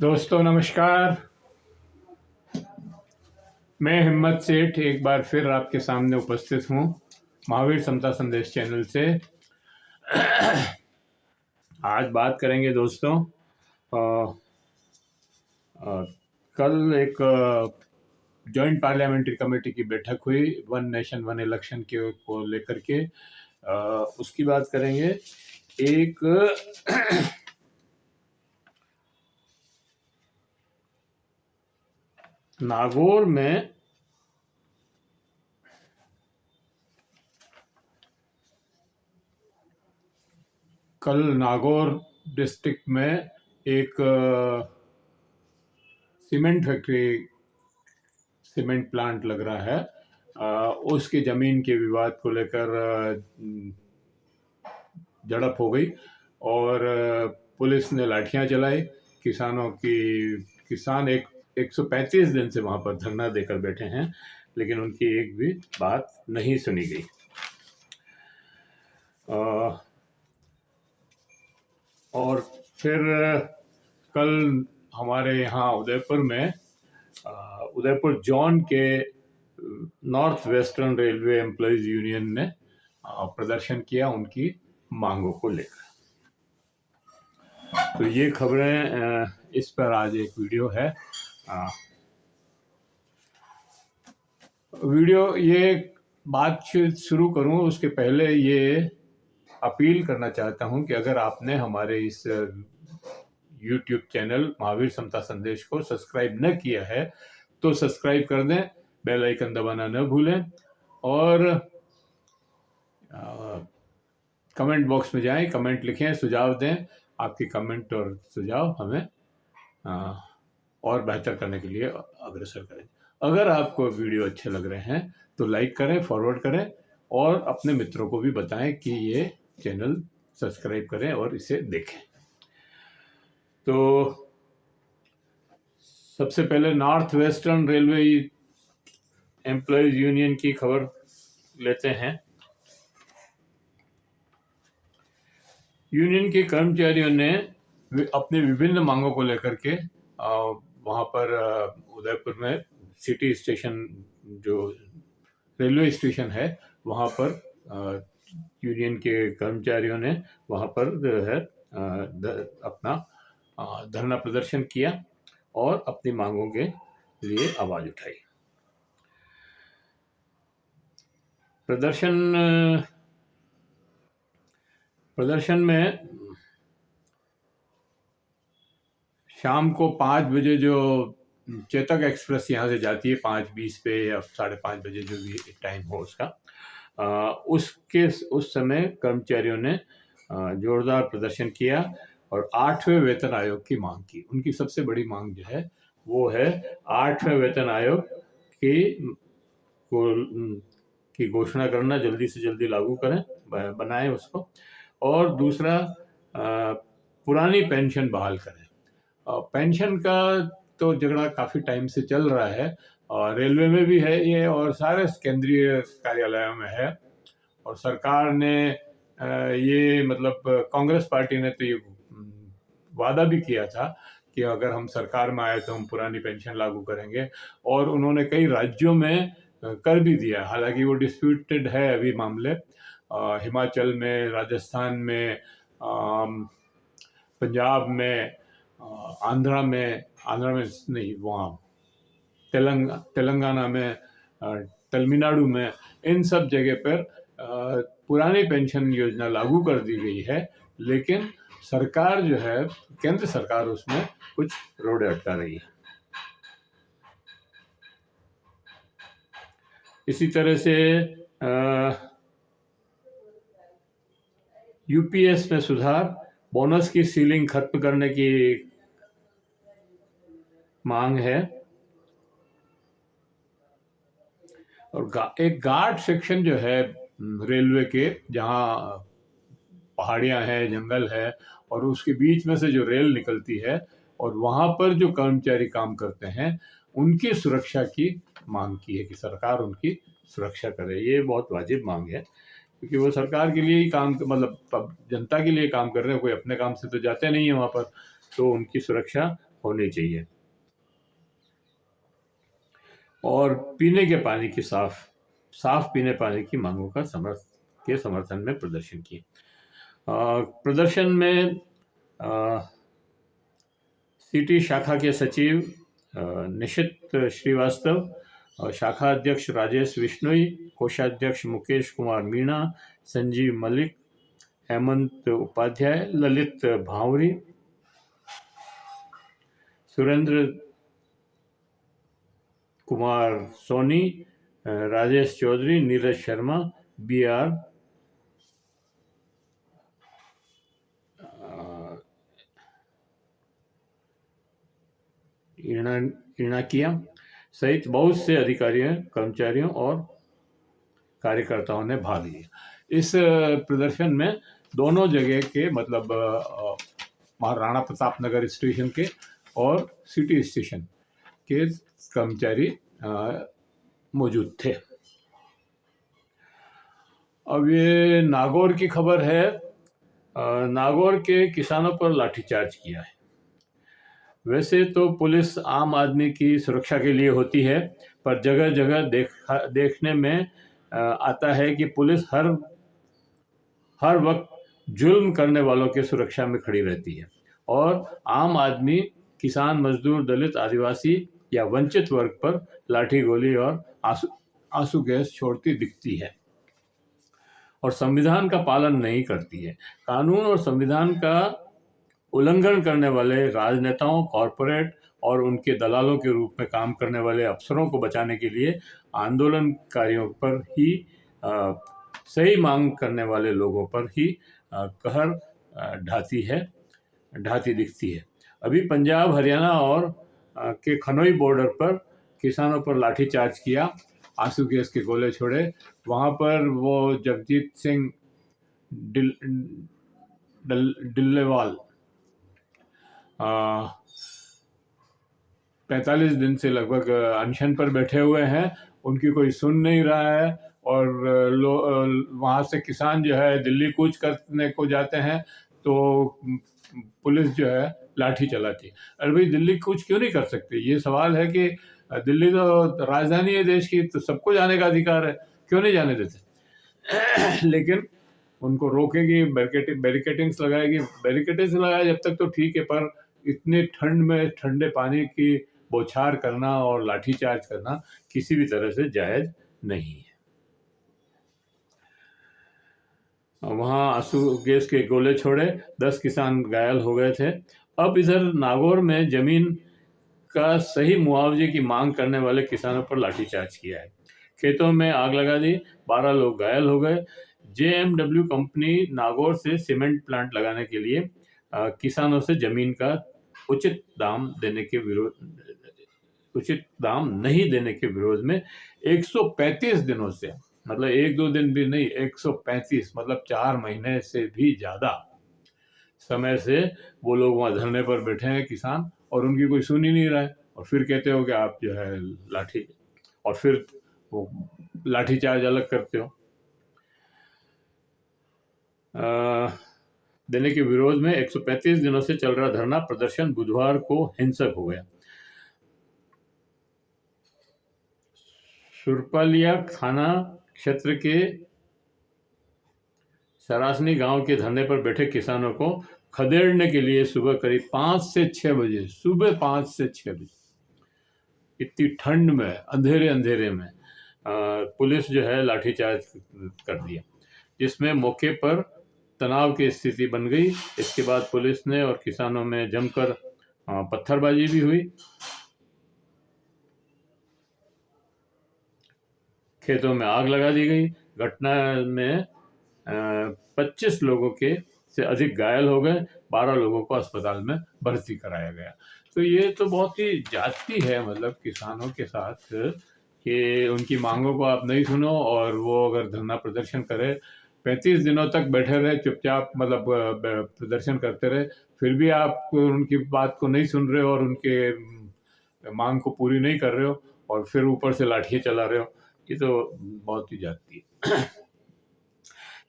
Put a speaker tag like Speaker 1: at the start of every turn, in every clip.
Speaker 1: दोस्तों नमस्कार। मैं हिम्मत सेठ एक बार फिर आपके सामने उपस्थित हूँ महावीर समता संदेश चैनल से। आज बात करेंगे दोस्तों, अ, अ, कल एक जॉइंट पार्लियामेंट्री कमेटी की बैठक हुई वन नेशन वन इलेक्शन के को लेकर के। उसकी बात करेंगे। एक नागौर में कल नागौर डिस्ट्रिक्ट में एक सीमेंट फैक्ट्री, सीमेंट प्लांट लग रहा है। उसकी ज़मीन के विवाद को लेकर झड़प हो गई और पुलिस ने लाठियां चलाई। किसान 135 दिन से वहां पर धरना देकर बैठे हैं, लेकिन उनकी एक भी बात नहीं सुनी गई। और फिर कल हमारे यहाँ उदयपुर जोन के north western railway employees union ने प्रदर्शन किया उनकी मांगों को लेकर। तो ये खबरें, इस पर आज एक वीडियो है। ये बातचीत शुरू करूं उसके पहले ये अपील करना चाहता हूं कि अगर आपने हमारे इस YouTube चैनल महावीर समता संदेश को सब्सक्राइब न किया है तो सब्सक्राइब कर दें, बेल आइकन दबाना न भूलें और कमेंट बॉक्स में जाएं, कमेंट लिखें, सुझाव दें। आपके कमेंट और सुझाव हमें और बेहतर करने के लिए अग्रसर करें। अगर आपको वीडियो अच्छे लग रहे हैं तो लाइक करें, फॉरवर्ड करें और अपने मित्रों को भी बताएं कि ये चैनल सब्सक्राइब करें और इसे देखें। तो सबसे पहले north western railway employees union की खबर लेते हैं। यूनियन के कर्मचारियों ने अपनी विभिन्न मांगों को लेकर के वहाँ पर उदयपुर में सिटी स्टेशन, जो रेलवे स्टेशन है, वहाँ पर यूनियन के कर्मचारियों ने वहाँ पर जो है अपना धरना प्रदर्शन किया और अपनी मांगों के लिए आवाज उठाई। प्रदर्शन में शाम को 5 बजे जो चेतक एक्सप्रेस यहाँ से जाती है 5:20 पे या 5:30 बजे, जो भी टाइम हो उसका, उस समय कर्मचारियों ने जोरदार प्रदर्शन किया और 8वें वेतन आयोग की मांग की। उनकी सबसे बड़ी मांग जो है वो है 8वें वेतन आयोग की घोषणा करना, जल्दी से जल्दी लागू करें, बनाएं उसको। और दूसरा, पुरानी पेंशन बहाल करें। पेंशन का तो झगड़ा काफ़ी टाइम से चल रहा है और रेलवे में भी है ये और सारे केंद्रीय कार्यालयों में है। और सरकार ने ये मतलब कांग्रेस पार्टी ने तो ये वादा भी किया था कि अगर हम सरकार में आए तो हम पुरानी पेंशन लागू करेंगे, और उन्होंने कई राज्यों में कर भी दिया। हालांकि वो डिस्प्यूटेड है अभी मामले, हिमाचल में, राजस्थान में, पंजाब में, आंध्रा में नहीं, वहाँ तेलंगाना में, तमिलनाडु में, इन सब जगह पर पुरानी पेंशन योजना लागू कर दी गई है, लेकिन सरकार जो है, केंद्र सरकार, उसमें कुछ रोड़े अटका रही है। इसी तरह से यूपीएस में सुधार, बोनस की सीलिंग खत्म करने की मांग है। और एक गार्ड सेक्शन जो है रेलवे के, जहाँ पहाड़ियाँ हैं, जंगल है और उसके बीच में से जो रेल निकलती है और वहाँ पर जो कर्मचारी काम करते हैं, उनकी सुरक्षा की मांग की है कि सरकार उनकी सुरक्षा करे। ये बहुत वाजिब मांग है, क्योंकि वो सरकार के लिए ही काम, मतलब जनता के लिए काम कर रहे हैं, कोई अपने काम से तो जाते नहीं है वहाँ पर, तो उनकी सुरक्षा होनी चाहिए और पीने के पानी की साफ पीने पानी की मांगों का समर्थन में प्रदर्शन किए। प्रदर्शन में सिटी शाखा के सचिव निशित श्रीवास्तव, शाखा अध्यक्ष राजेश विश्नोई, कोषाध्यक्ष मुकेश कुमार मीणा, संजीव मलिक, हेमंत उपाध्याय, ललित भावरी, सुरेंद्र कुमार सोनी, राजेश चौधरी, नीरज शर्मा, BR इणाकिया सहित बहुत से अधिकारियों, कर्मचारियों और कार्यकर्ताओं ने भाग लिया। इस प्रदर्शन में दोनों जगह के मतलब महाराणा प्रताप नगर स्टेशन के और सिटी स्टेशन के कर्मचारी मौजूद थे। अब ये नागौर की खबर है। नागौर के किसानों पर लाठीचार्ज किया है। वैसे तो पुलिस आम आदमी की सुरक्षा के लिए होती है, पर जगह जगह देखने में आता है कि पुलिस हर वक्त जुल्म करने वालों के सुरक्षा में खड़ी रहती है और आम आदमी, किसान, मजदूर, दलित, आदिवासी या वंचित वर्ग पर लाठी गोली और आंसू गैस छोड़ती दिखती है और संविधान का पालन नहीं करती है। कानून और संविधान का उल्लंघन करने वाले राजनेताओं, कॉरपोरेट और उनके दलालों के रूप में काम करने वाले अफसरों को बचाने के लिए आंदोलनकारियों पर ही सही मांग करने वाले लोगों पर ही कहर ढाती दिखती है। अभी पंजाब, हरियाणा और के खनोई बॉर्डर पर किसानों पर लाठीचार्ज किया, आंसू गैस के गोले छोड़े। वहाँ पर वो जगजीत सिंह डिल्लेवाल 45 दिन से लगभग अनशन पर बैठे हुए हैं, उनकी कोई सुन नहीं रहा है और वहाँ से किसान जो है दिल्ली कूच करने को जाते हैं तो पुलिस जो है लाठी चलाती है। अरे भाई, दिल्ली कूच क्यों नहीं कर सकते? ये सवाल है कि दिल्ली तो राजधानी है देश की, तो सबको जाने का अधिकार है, क्यों नहीं जाने देते? लेकिन उनको रोकेगी, बैरिकेटिंग्स लगाएगी। बैरिकेटिंग्स लगाए जब तक तो ठीक है, पर इतने ठंड में ठंडे पानी की बौछार करना और लाठीचार्ज करना किसी भी तरह से जायज नहीं है। वहाँ आंसू गैस के गोले छोड़े, 10 किसान घायल हो गए थे। अब इधर नागौर में जमीन का सही मुआवजे की मांग करने वाले किसानों पर लाठीचार्ज किया है। खेतों में आग लगा दी, 12 लोग घायल हो गए। JMW कंपनी नागौर से सीमेंट प्लांट लगाने के लिए किसानों से जमीन का उचित दाम नहीं देने के विरोध में 135 दिनों से, मतलब 1-2 दिन भी नहीं, 135 मतलब 4 महीने से भी ज़्यादा समय से वो लोग वहाँ धरने पर बैठे हैं किसान, और उनकी कोई सुन ही नहीं रहा है। और फिर कहते हो कि आप जो है लाठी, और फिर वो लाठीचार्ज अलग करते हो। देने के विरोध में 135 दिनों से चल रहा धरना प्रदर्शन बुधवार को हिंसक हो गया। सुरपालिया थाना क्षेत्र के सरासनी गांव के धरने पर बैठे किसानों को खदेड़ने के लिए सुबह करीब 5 से 6 बजे, सुबह 5 से 6 बजे, इतनी ठंड में, अंधेरे में पुलिस जो है लाठीचार्ज कर दिया, जिसमें मौके पर तनाव की स्थिति बन गई। इसके बाद पुलिस ने और किसानों में जमकर पत्थरबाजी भी हुई। खेतों में आग लगा दी गई। घटना में 25 लोगों से अधिक घायल हो गए, 12 लोगों को अस्पताल में भर्ती कराया गया। तो ये तो बहुत ही जाती है, मतलब किसानों के साथ, कि उनकी मांगों को आप नहीं सुनो और वो अगर धरना प्रदर्शन करे, 35 दिनों तक बैठे रहे चुपचाप, मतलब प्रदर्शन करते रहे, फिर भी आप उनकी बात को नहीं सुन रहे हो और उनके मांग को पूरी नहीं कर रहे हो, और फिर ऊपर से लाठियाँ चला रहे हो, ये तो बहुत ही जाती है।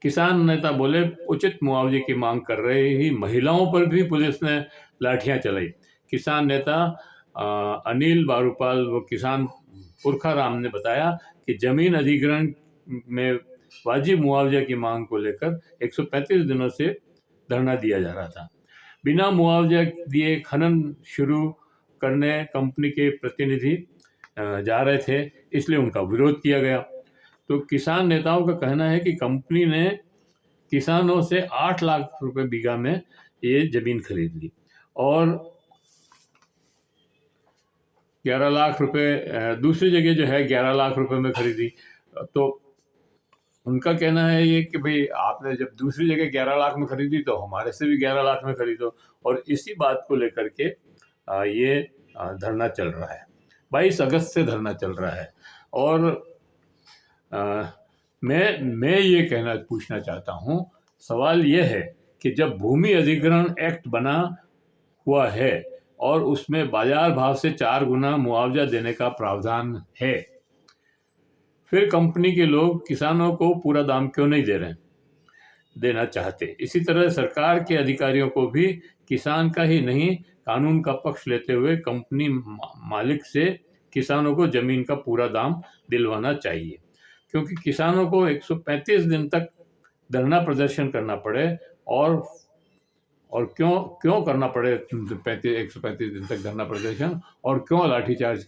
Speaker 1: किसान नेता बोले, उचित मुआवजे की मांग कर रही महिलाओं पर भी पुलिस ने लाठियां चलाई। किसान नेता अनिल बारूपाल व किसान पुरखा राम ने बताया कि जमीन अधिग्रहण में वाजिब मुआवजा की मांग को लेकर 135 दिनों से धरना दिया जा रहा था। बिना मुआवजा दिए खनन शुरू करने कंपनी के प्रतिनिधि जा रहे थे, इसलिए उनका विरोध किया गया। तो किसान नेताओं का कहना है कि कंपनी ने किसानों से 8 लाख रुपए बीघा में ये जमीन खरीद ली और 11 लाख रुपए दूसरी जगह जो है 11 लाख रुपए में खरीदी। तो उनका कहना है ये कि भाई आपने जब दूसरी जगह 11 लाख में खरीदी तो हमारे से भी 11 लाख में खरीदो। और इसी बात को लेकर के ये धरना चल रहा है। 22 अगस्त से धरना चल रहा है। और मैं ये पूछना चाहता हूँ, सवाल ये है कि जब भूमि अधिग्रहण एक्ट बना हुआ है और उसमें बाजार भाव से 4 गुना मुआवजा देने का प्रावधान है, फिर कंपनी के लोग किसानों को पूरा दाम क्यों नहीं देना चाहते। इसी तरह सरकार के अधिकारियों को भी किसान का ही नहीं, कानून का पक्ष लेते हुए कंपनी मालिक से किसानों को जमीन का पूरा दाम दिलवाना चाहिए, क्योंकि किसानों को 135 दिन तक धरना प्रदर्शन करना पड़े और क्यों करना पड़े 135 दिन तक धरना प्रदर्शन, और क्यों लाठीचार्ज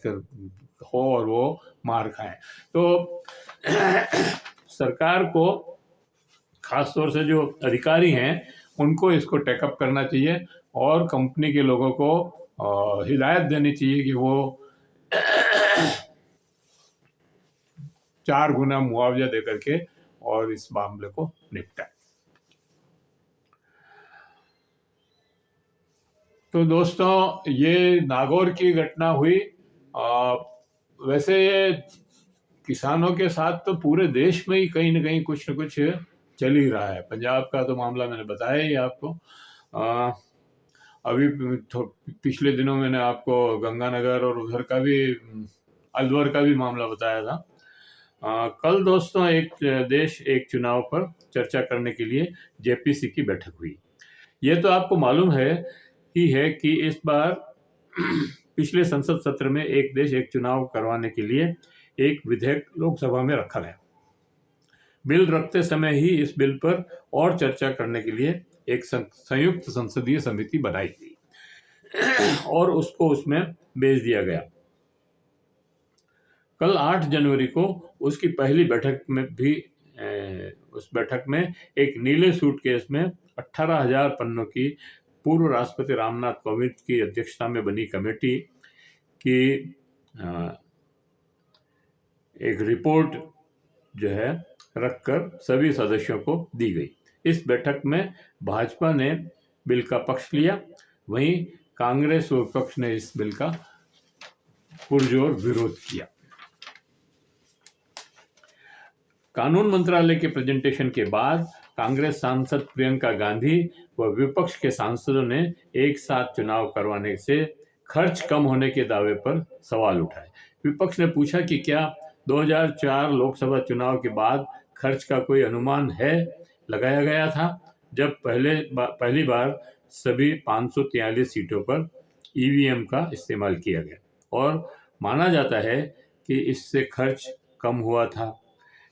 Speaker 1: हो और वो मार खाएं। तो सरकार को, खास तौर से जो अधिकारी हैं, उनको इसको टेकअप करना चाहिए और कंपनी के लोगों को हिदायत देनी चाहिए कि वो 4 गुना मुआवजा दे करके और इस मामले को निपटाए। तो दोस्तों, ये नागौर की घटना हुई। वैसे ये किसानों के साथ तो पूरे देश में ही कहीं ना कहीं कुछ न कुछ चल ही रहा है। पंजाब का तो मामला मैंने बताया ही आपको। अभी पिछले दिनों मैंने आपको गंगानगर और उधर का भी, अलवर का भी मामला बताया था। कल दोस्तों एक देश एक चुनाव पर चर्चा करने के लिए जेपीसी की बैठक हुई। ये तो आपको मालूम है कि इस बार पिछले संसद सत्र में एक देश एक चुनाव करवाने के लिए एक विधेयक लोकसभा में रखा गया। बिल रखते समय ही इस बिल पर और चर्चा करने के लिए एक संयुक्त संसदीय समिति बनाई गई और उसको उसमें भेज दिया गया। कल 8 जनवरी को उसकी पहली बैठक में भी उस बैठक में एक नीले सूटकेस में 18,000 पन्नों की पूर्व राष्ट्रपति रामनाथ कोविंद की अध्यक्षता में बनी कमेटी की एक रिपोर्ट जो है रखकर सभी सदस्यों को दी गई। इस बैठक में भाजपा ने बिल का पक्ष लिया, वहीं कांग्रेस व विपक्ष ने इस बिल का पुरजोर विरोध किया। कानून मंत्रालय के प्रेजेंटेशन के बाद कांग्रेस सांसद प्रियंका गांधी व विपक्ष के सांसदों ने एक साथ चुनाव करवाने से खर्च कम होने के दावे पर सवाल उठाए। विपक्ष ने पूछा कि क्या 2004 लोकसभा चुनाव के बाद खर्च का कोई अनुमान लगाया गया था, जब पहली बार सभी 543 सीटों पर ईवीएम का इस्तेमाल किया गया और माना जाता है कि इससे खर्च कम हुआ था।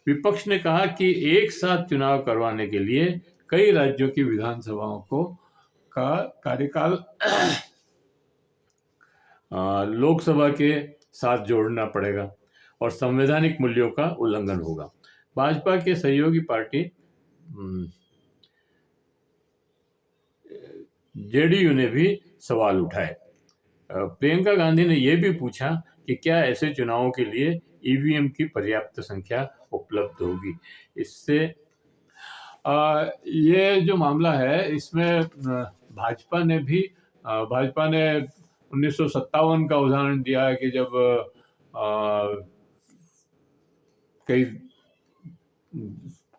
Speaker 1: विपक्ष ने कहा कि एक साथ चुनाव करवाने के लिए कई राज्यों की विधानसभाओं का कार्यकाल लोकसभा के साथ जोड़ना पड़ेगा और संवैधानिक मूल्यों का उल्लंघन होगा। भाजपा के सहयोगी पार्टी जेडीयू ने भी सवाल उठाए। प्रियंका गांधी ने यह भी पूछा कि क्या ऐसे चुनावों के लिए ईवीएम की पर्याप्त संख्या उपलब्ध होगी। इससे ये जो मामला है, इसमें भाजपा ने 1957 का उदाहरण दिया है कि जब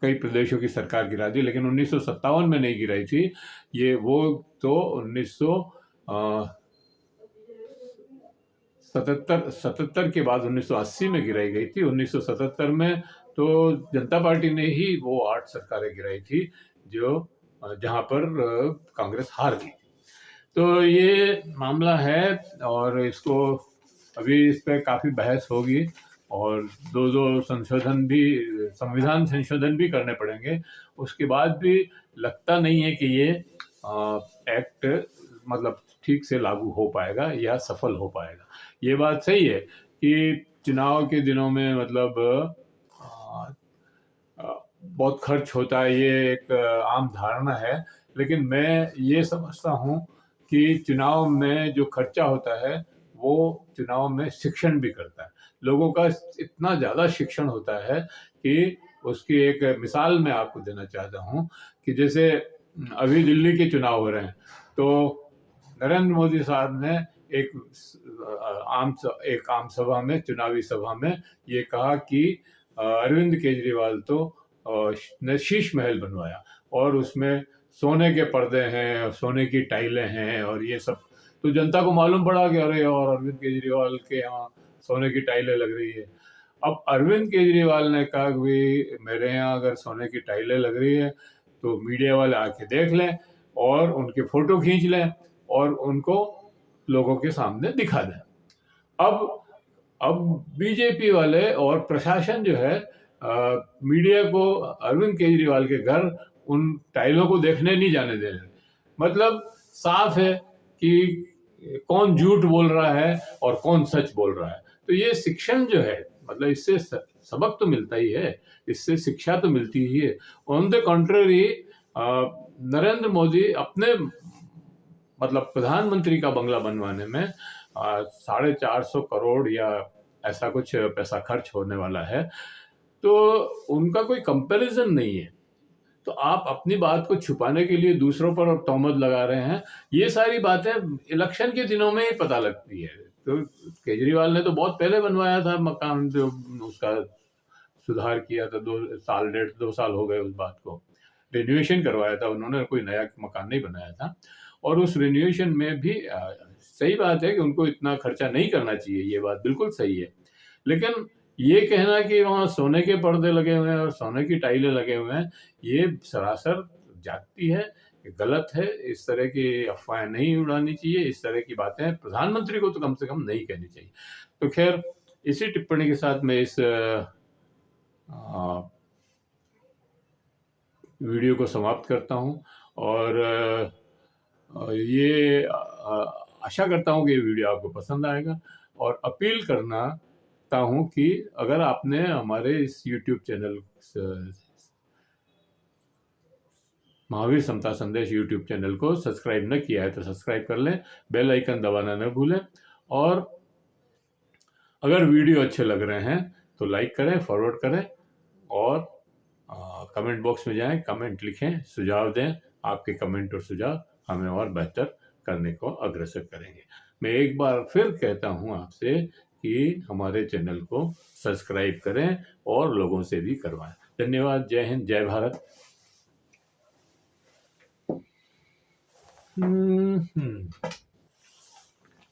Speaker 1: कई प्रदेशों की सरकार गिरा दी, लेकिन 1957 में नहीं गिराई थी। वो तो 1977 के बाद 1980 में गिराई गई थी। 1977 में तो जनता पार्टी ने ही वो 8 सरकारें गिराई थी जहां पर कांग्रेस हार गई। तो ये मामला है और इसको अभी इस पे काफ़ी बहस होगी और दो संविधान संशोधन भी करने पड़ेंगे। उसके बाद भी लगता नहीं है कि ये एक्ट मतलब ठीक से लागू हो पाएगा या सफल हो पाएगा। ये बात सही है कि चुनाव के दिनों में मतलब बहुत खर्च होता है, ये एक आम धारणा है। लेकिन मैं ये समझता हूँ कि चुनाव में जो खर्चा होता है वो चुनाव में शिक्षण भी करता है। लोगों का इतना ज़्यादा शिक्षण होता है कि उसकी एक मिसाल मैं आपको देना चाहता हूँ कि जैसे अभी दिल्ली के चुनाव हो रहे हैं, तो नरेंद्र मोदी साहब ने एक आम सभा में, चुनावी सभा में ये कहा कि अरविंद केजरीवाल तो ने शीश महल बनवाया और उसमें सोने के पर्दे हैं, सोने की टाइलें हैं और ये सब। तो जनता को मालूम पड़ा कि अरे और अरविंद केजरीवाल के यहाँ सोने की टाइलें लग रही है। अब अरविंद केजरीवाल ने कहा कि मेरे यहाँ अगर सोने की टाइलें लग रही है तो मीडिया वाले आके देख लें और उनकी फोटो खींच लें और उनको लोगों के सामने दिखा दें। अब बीजेपी वाले और प्रशासन जो है मीडिया को अरविंद केजरीवाल के घर उन टाइलों को देखने नहीं जाने दे रहे। मतलब साफ है कि कौन झूठ बोल रहा है और कौन सच बोल रहा है। तो ये शिक्षण जो है, मतलब इससे सबक तो मिलता ही है, इससे शिक्षा तो मिलती ही है। On the contrary Narendra Modi अपने मतलब प्रधानमंत्री का बंगला बनवाने में 450 करोड़ या ऐसा कुछ पैसा खर्च होने वाला है, तो उनका कोई कंपैरिजन नहीं है। तो आप अपनी बात को छुपाने के लिए दूसरों पर तोहमत लगा रहे हैं। ये सारी बातें इलेक्शन के दिनों में ही पता लगती है। तो केजरीवाल ने तो बहुत पहले बनवाया था मकान, जो उसका सुधार किया था, 2 साल हो गए उस बात को। रिन्यूएशन करवाया था उन्होंने, कोई नया मकान नहीं बनाया था। और उस रिन्यूएशन में भी सही बात है कि उनको इतना खर्चा नहीं करना चाहिए, ये बात बिल्कुल सही है। लेकिन ये कहना कि वहाँ सोने के पर्दे लगे हुए हैं और सोने की टाइलें लगे हुए हैं, ये सरासर जाती है, गलत है। इस तरह की अफवाहें नहीं उड़ानी चाहिए, इस तरह की बातें प्रधानमंत्री को तो कम से कम नहीं कहनी चाहिए। तो खैर, इसी टिप्पणी के साथ मैं इस वीडियो को समाप्त करता हूँ और ये आशा करता हूँ कि ये वीडियो आपको पसंद आएगा। और अपील करना चाहता हूँ कि अगर आपने हमारे इस YouTube चैनल महावीर समता संदेश YouTube चैनल को सब्सक्राइब न किया है तो सब्सक्राइब कर लें, बेल आइकन दबाना न भूलें। और अगर वीडियो अच्छे लग रहे हैं तो लाइक करें, फॉरवर्ड करें और कमेंट बॉक्स में जाएं, कमेंट लिखें, सुझाव दें। आपके कमेंट और सुझाव हमें और बेहतर करने को अग्रसर करेंगे। मैं एक बार फिर कहता हूं आपसे कि हमारे चैनल को सब्सक्राइब करें और लोगों से भी करवाएं। धन्यवाद। जय हिंद, जय भारत।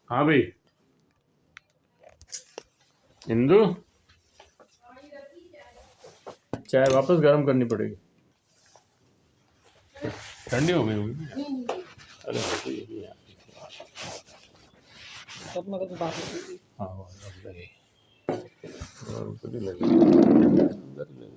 Speaker 1: हाँ भाई इंदु, चाय वापस गर्म करनी पड़ेगी, ठंडी हो गई होगी। अरे ये भी हाँ लगे और लगे